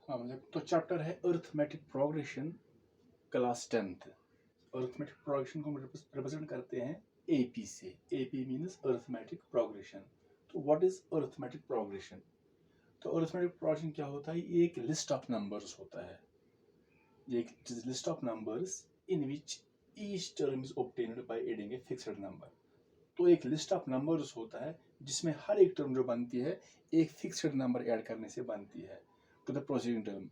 हाँ मतलब तो चैप्टर है arithmetic progression, class 10th। Arithmetic progression को हम रिप्रेजेंट करते हैं एपी से। AP means arithmetic progression. तो व्हाट इज अर्थमेटिक प्रोग्रेशन? तो अर्थमेटिक प्रोग्रेशन क्या होता है? ये एक लिस्ट ऑफ नंबर्स होता है। ये एक list of numbers in which each term is obtained by adding a fixed number. तो एक लिस्ट ऑफ नंबर्स होता है जिसमें हर एक टर्म जो बनती है एक फिक्स्ड नंबर ऐड करने से बनती है to the proceeding term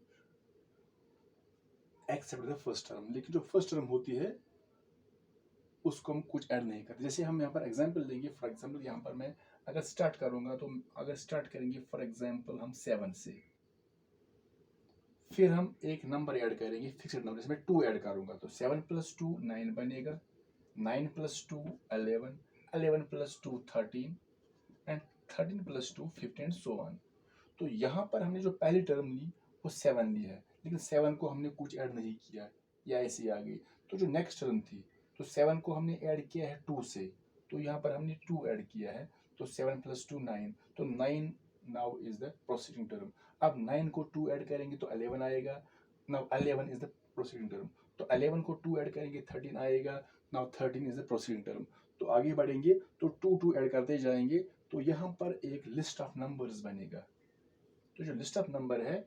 except the first term. लेकिन जो फर्स्ट टर्म होती है उसको हम कुछ ऐड नहीं करते। जैसे हम यहाँ पर एग्जांपल लेंगे, फॉर एग्जांपल यहाँ पर मैं अगर स्टार्ट करूंगा तो अगर स्टार्ट करेंगे फॉर एग्जांपल हम 7 से, फिर हम एक नंबर ऐड करेंगे फिक्स्ड नंबर, इसमें 2 ऐड करूंगा तो 7 + 2 9 बनेगा, 9 + 2 11, 11 + 2 13 एंड 13 + 2 15 एंड सो ऑन। तो यहाँ पर हमने जो पहली टर्म ली वो 7 ली है, लेकिन 7 को हमने कुछ ऐड नहीं किया या ऐसे ही आ गई। तो जो नेक्स्ट टर्म थी तो 7 को हमने ऐड किया है 2 से, तो यहाँ पर हमने 2 ऐड किया है तो 7 + 2 9, तो 9 now is the proceeding term. अब 9 को 2 ऐड करेंगे तो 11 आएगा, now 11 is the proceeding term. तो 11 को 2 ऐड करेंगे 13 आएगा, now 13 is the proceeding term. तो आगे बढ़ेंगे तो 2 2 ऐड करते जाएंगे तो यहाँ पर एक लिस्ट ऑफ नंबर्स बनेगा। तो जो लिस्ट ऑफ नंबर है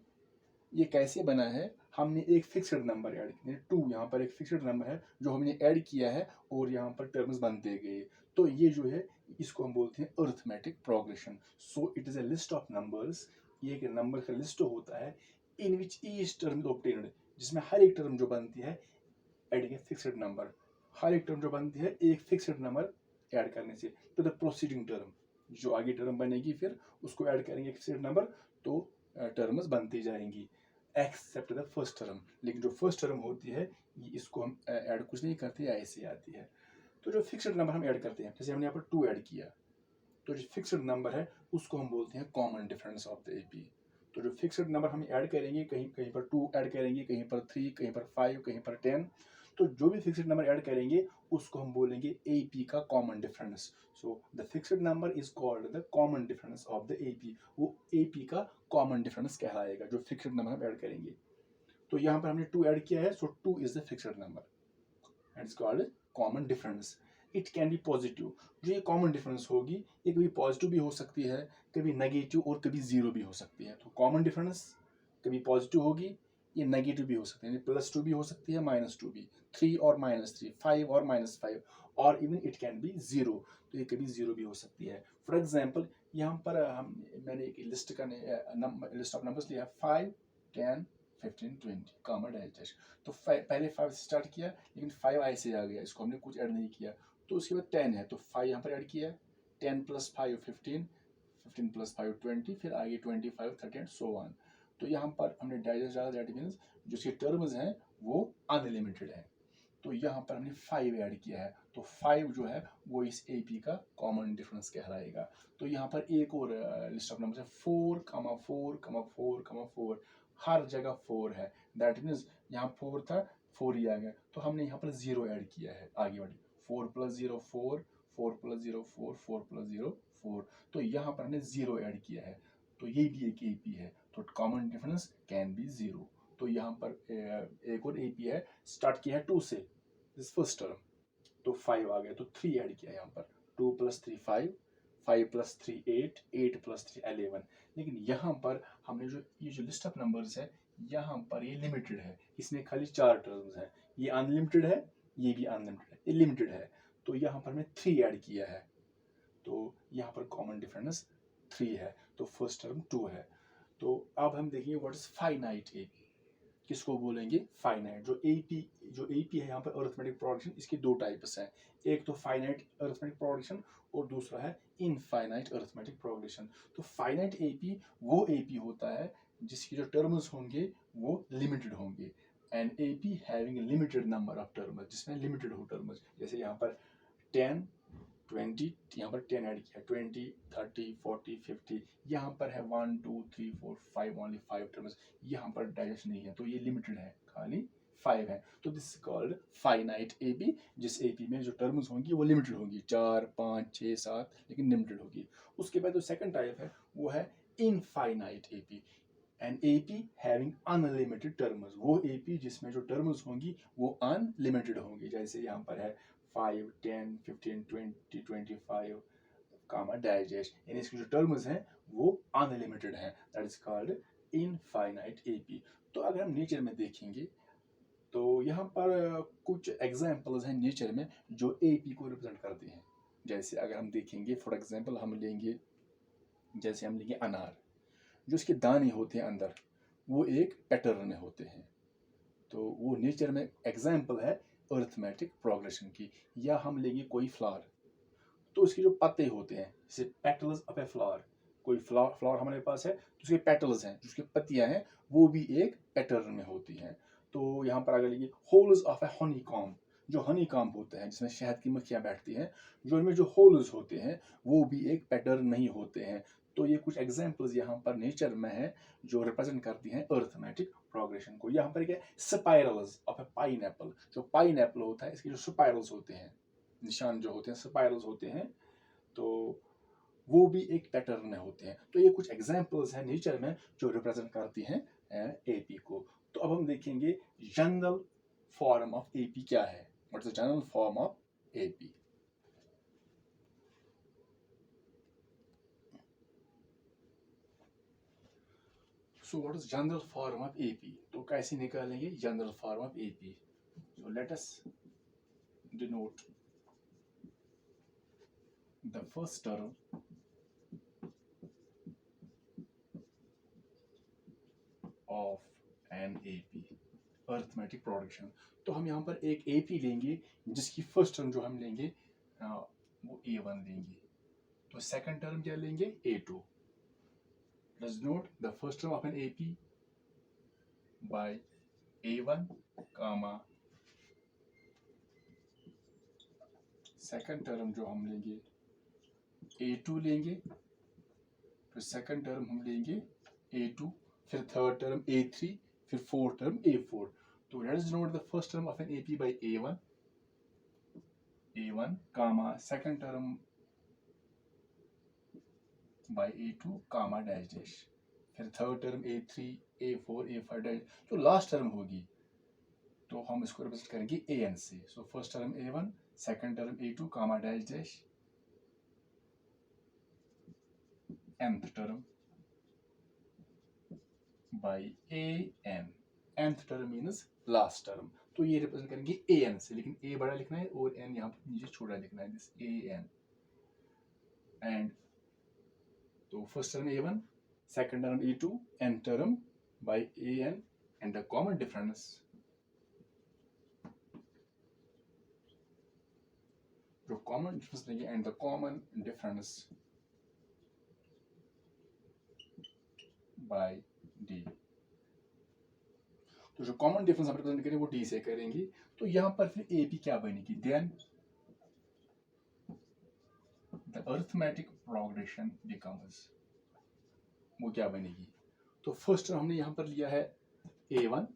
ये कैसे बना है? हमने एक फिक्स्ड नंबर ऐड किया, 2 यहाँ पर एक फिक्स्ड नंबर है जो हमने ऐड किया है और यहाँ पर टर्म्स बनते गए। तो ये जो है इसको हम बोलते हैं arithmetic progression. So it is a list of numbers. ये एक नंबर का लिस्ट होता है इन विच ईच टर्म ऑब्टेन्ड, जिसमें हर एक टर्म जो बनती है एडिंग ए फिक्स्ड नंबर, हर एक टर्म जो बनती है एक फिक्स्ड नंबर ऐड करने से टू द प्रोसीडिंग टर्म। जो आगे टर्म बनेगी फिर उसको ऐड करेंगे फिक्स्ड नंबर तो टर्म्स बनती जाएंगी एक्सेप्ट द फर्स्ट टर्म। लेकिन जो फर्स्ट टर्म होती है ये इसको हम ऐड कुछ नहीं करते, ऐसे आती है। तो जो फिक्स्ड नंबर हम ऐड करते हैं, जैसे हमने यहाँ पर 2 ऐड किया, तो जो फिक्स्ड नंबर है उसको हम बोलते हैं common difference of the AP. तो जो फिक्स्ड नंबर हम ऐड करेंगे, कहीं कहीं पर 2 ऐड करेंगे, कहीं पर 3, कहीं पर 5, कहीं पर 10, तो जो भी फिक्स्ड नंबर ऐड करेंगे उसको हम बोलेंगे एपी का common difference. So the fixed number is called the common difference of the AP. वो एपी का कॉमन डिफरेंस कहलाएगा जो फिक्स्ड नंबर हम ऐड करेंगे। तो यहाँ पर हमने 2 ऐड किया है, सो 2 is the fixed number and it's called common difference. It can be positive. जो ये कॉमन डिफरेंस होगी ये कभी पॉजिटिव भी हो सकती है, कभी नेगेटिव और कभी जीरो भी हो सकती है। तो कॉमन डिफरेंस कभी पॉजिटिव होगी, ये नेगेटिव भी हो सकती है, +2 भी हो सकती है, -2 भी, 3 और -3, 5 और -5, और even it can be zero. तो ये कभी जीरो भी हो सकती है। फॉर एग्जाम्पल यहाँ पर मैंने एक लिस्ट का लिस्ट ऑफ नंबर्स लिया, 5 10 15 20 कॉमन डाइजेस्ट। तो पहले 5 से स्टार्ट किया लेकिन 5 ऐसे आ गया, इसको हमने कुछ ऐड नहीं किया। तो उसके बाद 10 है तो 5 यहाँ पर ऐड किया, 10 + 5 15, 15 + 5 20, फिर आगे 25 30 एंड सो ऑन। तो यहाँ पर हमने डाइजेस्ट डाला, दैट मीन्स जो इसके टर्म्स हैं वो अनलिमिटेड है। तो यहाँ पर हमने 5 ऐड किया है तो 5 जो है वो इस एपी का कॉमन डिफरेंस कहलाएगा। तो यहाँ पर एक और लिस्ट ऑफ नंबर है, 4 4 4 4, हर जगह 4 है, दैट मीन्स यहाँ 4 था 4 ही आ गया, तो हमने यहाँ पर 0 ऐड किया है। आगे बढ़े, 4 + 0 4, 4 + 0 4, 4 + 0 4, तो यहाँ पर हमने 0 ऐड किया है। तो ये भी एक एपी है, तो कॉमन डिफरेंस कैन बी 0। तो यहाँ पर एक और एपी है, स्टार्ट किया है 2 से, दिस फर्स्ट टर्म, तो 5 आ गया तो 3 ऐड किया यहाँ पर, 2 + 3 5, 5 + 3 8, 8 + 3 11। लेकिन यहाँ पर हमने जो ये जो लिस्ट ऑफ नंबर्स है यहाँ पर ये लिमिटेड है, इसमें खाली 4 टर्म्स है, ये अनलिमिटेड है, ये भी अनलिमिटेड है, ये लिमिटेड है। तो यहाँ पर हमने 3 ऐड किया है, तो यहाँ पर कॉमन डिफरेंस 3 है, तो फर्स्ट टर्म 2 है। तो अब हम देखेंगे व्हाट इज फाइनाइट एपी। किसको बोलेंगे? फाइनाइट। जो एपी है यहाँ पर अरिथमेटिक प्रोग्रेशन, इसके 2 टाइप्स हैं, एक तो फाइनाइट अरिथमेटिक प्रोग्रेशन और दूसरा है इनफाइनाइट अरिथमेटिक प्रोग्रेशन। तो फाइनाइट एपी वो एपी होता है जिसकी जो टर्म्स होंगे वो लिमिटेड होंगे, and AP having limited number of terms, जिसमें लिमिटेड हो टर्म्स, जैसे यहाँ पर 10 20, यहाँ पर 10 ऐड किया, 20 30 40 50, यहाँ पर है 1 2 3 4 5, ओनली 5 टर्म्स, यहाँ पर डाइजेस्ट नहीं है तो ये लिमिटेड है, खाली 5 है। तो this is called finite AP, जिस एपी में जो टर्म्स होंगी वो लिमिटेड होंगी, 4 5 6 7, लेकिन लिमिटेड होगी। उसके बाद जो सेकंड टाइप है वो है infinite AP. An A P having unlimited terms, वो ए पी जिसमें जो टर्म्स होंगी वो अनलिमिटेड होंगी, जैसे यहाँ पर है 5, 10, 15, 20, 25 कामा डैश डैश, यानी इसकी जो टर्म्स हैं वो अनलिमिटेड हैं, that is called infinite A P. तो अगर हम नेचर में देखेंगे तो यहाँ पर कुछ एग्जाम्पल्स हैं नेचर में जो ए पी को रिप्रेजेंट करते हैं। जैसे अगर हम देखेंगे फॉर एग्जाम्पल हम लेंगे, जैसे हम लेंगे अनार, जो इसके दाने होते हैं अंदर वो एक पैटर्न में होते हैं, तो वो नेचर में एग्जाम्पल है अर्थमेटिक प्रोग्रेशन की। या हम लेंगे कोई फ्लावर, तो उसके जो पत्ते होते हैं जैसे पेटल्स ऑफ ए फ्लावर, कोई फ्लावर हमारे पास है तो उसके पेटल्स हैं, जो उसकी पत्तियां हैं वो भी एक पैटर्न में होती हैं। तो यहाँ पर अगर लेंगे holes of A Honey com, जो हनी कॉम होता है जिसमें शहद की मक्खियाँ बैठती हैं, जो इनमें जो होल्स होते हैं वो भी एक पैटर्न नहीं होते हैं। तो ये कुछ एग्जाम्पल्स यहाँ पर नेचर में है जो रिप्रेजेंट करती हैं अर्थमेटिक प्रोग्रेशन को। यहाँ पर क्या spirals of A pine Apple, जो पाइन एप्पल होता है इसके जो स्पाइरल्स होते हैं, निशान जो होते हैं स्पाइरल्स होते हैं, तो वो भी एक पैटर्न में होते हैं। तो ये कुछ एग्जाम्पल्स हैं नेचर में जो रिप्रेजेंट करती हैं एपी को। तो अब हम देखेंगे जनरल फॉर्म ऑफ एपी क्या है, what is the general form of AP. So what is general form of AP, तो कैसे निकालेंगे general form of AP. So let us denote the first term of an AP, arithmetic production। तो हम यहाँ पर एक AP लेंगे जिसकी फर्स्ट टर्म जो हम लेंगे वो A1 लेंगे, तो सेकंड टर्म क्या लेंगे A2। Let's note the first term of an AP by A1 comma second term जो हम लेंगे A2 लेंगे, फिर सेकंड टर्म हम लेंगे A2, फिर थर्ड टर्म A3, फिर फोर्थ टर्म A4। तो let's denote the first term of an AP by A1 comma second term by A2 comma dash dash, फिर third term A3, A4, A5 dash, जो last term होगी तो हम इसको represent करेंगे AN से। So first term A1, second term A2 comma dash dash, nth term by an, nth term means last term। तो ये रिप्रेजेंट करेंगे an से, लेकिन a बड़ा लिखना है और n यहाँ पर नीचे छोटा लिखना है, दिस an। एंड तो first term A1, second term A2, nth term by an, and the common difference जो कॉमन डिफरेंस लेंगे, and the common difference bye D. तो जो कॉमन डिफरेंस हम रिप्रेजेंट करेंगे वो डी से करेंगे। तो यहाँ पर फिर ए पी क्या बनेगी, then the arithmetic progression becomes, वो क्या बनेगी। तो फर्स्ट टर्म हमने यहाँ पर लिया है A1,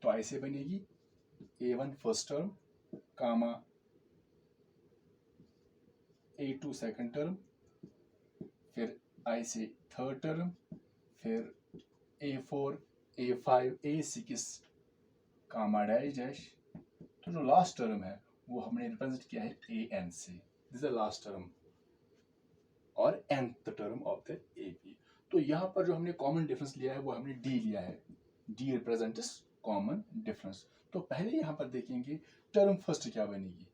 तो ऐसे बनेगी A1 फर्स्ट टर्म कामा A2 सेकंड टर्म, फिर ऐसे थर्ड टर्म, फिर A4, A5, A6 कामा डैश डैश। तो जो लास्ट टर्म है वो हमने रिप्रेजेंट किया है AN से, this is the last term और nth term of the AP। तो यहाँ पर जो हमने कॉमन डिफरेंस लिया है वो हमने D लिया है, D रिप्रेजेंट्स कॉमन डिफरेंस। तो पहले यहाँ पर देखेंगे टर्म फर्स्ट क्या बनेगी।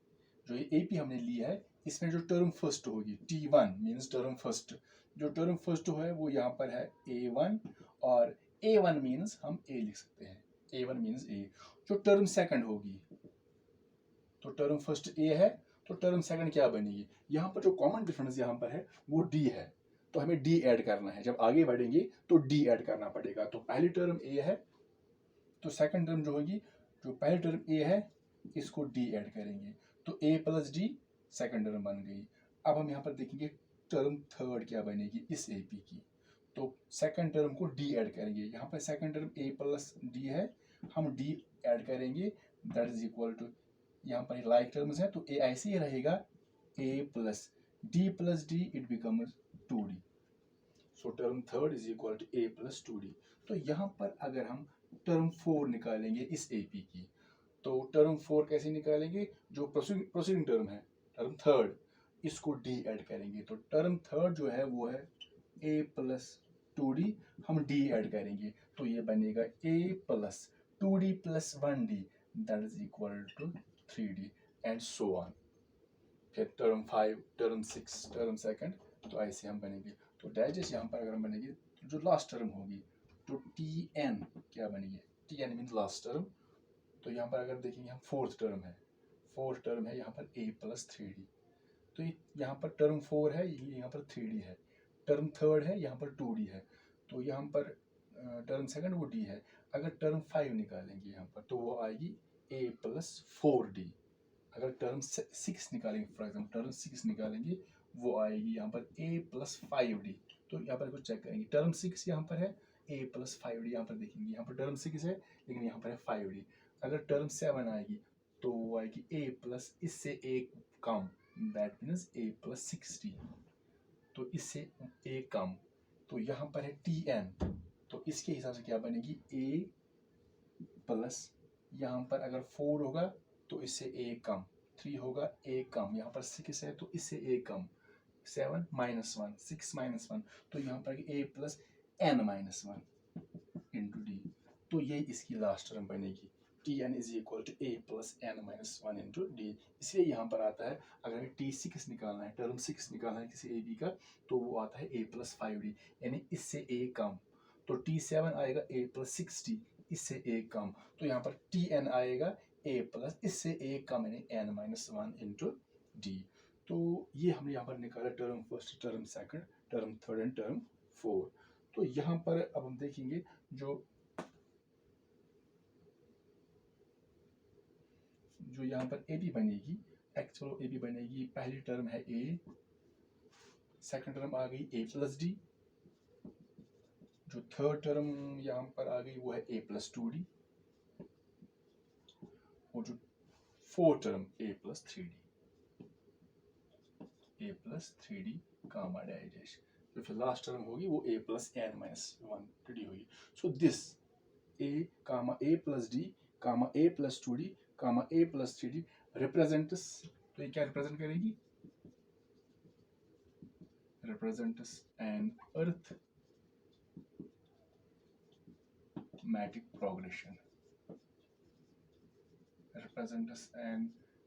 जो ये AP हमने लिया है इसमें जो टर्म फर्स्ट होगी T1 मीन्स टर्म फर्स्ट, जो टर्म फर्स्ट है वो यहाँ पर है A1, और A1 मीन्स हम A लिख सकते हैं, A1 मीन्स A। जो टर्म सेकंड होगी, तो टर्म फर्स्ट A है तो टर्म सेकंड क्या बनेगी, यहाँ पर जो कॉमन डिफरेंस यहाँ पर है वो D है, तो हमें D ऐड करना है। जब आगे बढ़ेंगे तो D ऐड करना पड़ेगा। तो पहली टर्म A है तो सेकंड टर्म जो होगी, जो पहली टर्म A है इसको D ऐड करेंगे, तो A plus D second term बन गई। अब हम यहाँ पर देखेंगे टर्म थर्ड क्या बनेगी इस AP की, तो सेकंड टर्म को D ऐड करेंगे। यहाँ पर second term A plus D है, हम D ऐड करेंगे, दैट इज इक्वल टू, यहाँ पर लाइक टर्म्स है तो A ऐसे ही रहेगा A plus D plus D, it becomes 2D। So term third is equal to A plus 2d। तो यहाँ पर अगर हम टर्म 4 निकालेंगे इस AP की, तो टर्म 4 कैसे निकालेंगे? जो प्रोसीडिंग टर्म है, टर्म थर्ड, इसको d ऐड करेंगे। तो टर्म थर्ड जो है वो है a प्लस 2d, हम d ऐड करेंगे तो ये बनेगा a plus 2d plus 1d that is equal to 3d and so on. फिर टर्म 5, टर्म 6, टर्म सेकंड, तो ऐसे हम बनेंगे। तो डाइजेस्ट यहाँ पर अगर हम बनेंगे तो जो लास्ट टर्म होगी तो Tn क्या बनेगी? Tn mean last term. तो यहाँ पर अगर देखेंगे हम फोर्थ टर्म है यहाँ पर a प्लस 3d। तो यहाँ पर टर्म 4 है, यहाँ पर 3d है। टर्म थर्ड है, यहाँ पर 2d है। तो यहाँ पर टर्म सेकंड वो d है। अगर टर्म 5 निकालेंगे यहाँ पर तो वो आएगी a प्लस 4d। अगर टर्म 6 निकालेंगे, फॉर एग्जाम्पल टर्म 6 निकालेंगे, वो आएगी यहाँ पर a प्लस 5d। तो यहाँ पर कुछ चेक करेंगे, टर्म 6 यहाँ पर है, a प्लस 5d यहाँ पर देखेंगे, यहाँ पर टर्म 6 है लेकिन यहाँ पर है 5d। अगर टर्म 7 आएगी तो वो आएगी a प्लस इससे एक कम, that means a plus 6d। तो इससे a कम, तो यहाँ पर है Tn, तो इसके हिसाब से क्या बनेगी? a प्लस, यहाँ पर अगर 4 होगा तो इससे a कम, 3 होगा a कम, यहाँ पर 6 है तो इससे a कम, 7 माइनस 1, 6 माइनस 1, तो यहाँ पर a plus n minus 1 into D. तो ये इसकी लास्ट टर्म बनेगी, Tn is equal to a plus n minus 1 into D. इसलिए यहाँ पर आता है अगर हमें T6 निकालना है, टर्म 6 निकालना है किसी AB का, तो वो आता है a प्लस 5d, यानी इससे a कम। तो T7 आएगा a प्लस 6d, इससे a कम। तो यहाँ पर Tn आएगा a प्लस इससे a कम, यानी n माइनस 1 इंटू डी। तो ये हमने यहाँ पर निकाला term first, term second, term third and term 4। तो यहाँ पर अब हम देखेंगे जो यहाँ पर AB बनेगी, एक्चुअल AB बनेगी, पहली टर्म है a, सेकंड टर्म आ गई a प्लस d, जो थर्ड टर्म यहाँ पर आ गई वो है a प्लस 2d, और जो fourth term a plus 3d, a plus 3d comma dash. तो फिर लास्ट टर्म होगी वो a plus n minus 1d होगी। So this a comma a plus d comma a plus 2d comma a plus 3d represents, तो ये क्या represent करेगी? Represents an arithmetic progression, represents an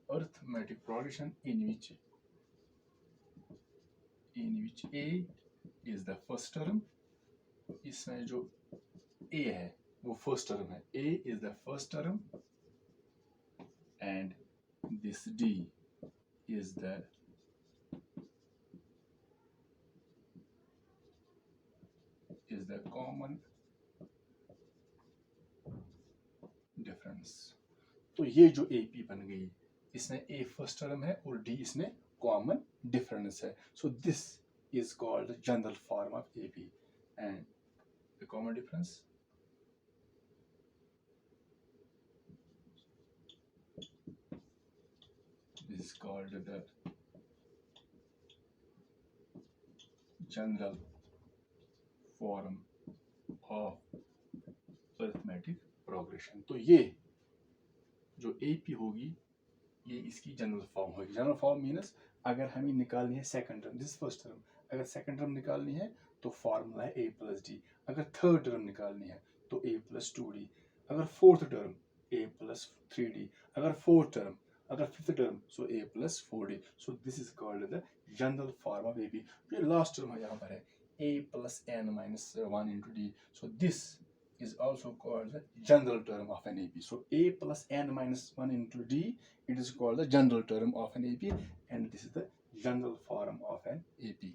arithmetic progression in which a is the first term। इसमें जो a है वो first term है, a is the first term and this d is the common difference। तो ये जो AP बन गई, इसमें a फर्स्ट टर्म है और d इसमें कॉमन डिफरेंस है। So this is called the general form of AP and the common difference is called the general form of arithmetic progression। तो ये जो AP होगी ये इसकी जनरल फॉर्म होगी। जनरल फॉर्म मीन्स अगर हमें निकालनी है second term, this first term, अगर सेकंड टर्म निकालनी है तो फॉर्मूला है a प्लस डी। अगर थर्ड टर्म निकालनी है तो a प्लस 2d। अगर fourth term a plus 3d। अगर फोर्थ टर्म, अगर fifth term so a plus 4d। So this is called the general form of AP। जो last term है यहाँ पर है a plus n minus 1 into D. So this is also called the general term of an AP। So a plus n minus 1 into d, it is called the general term of an AP, and this is the general form of an AP।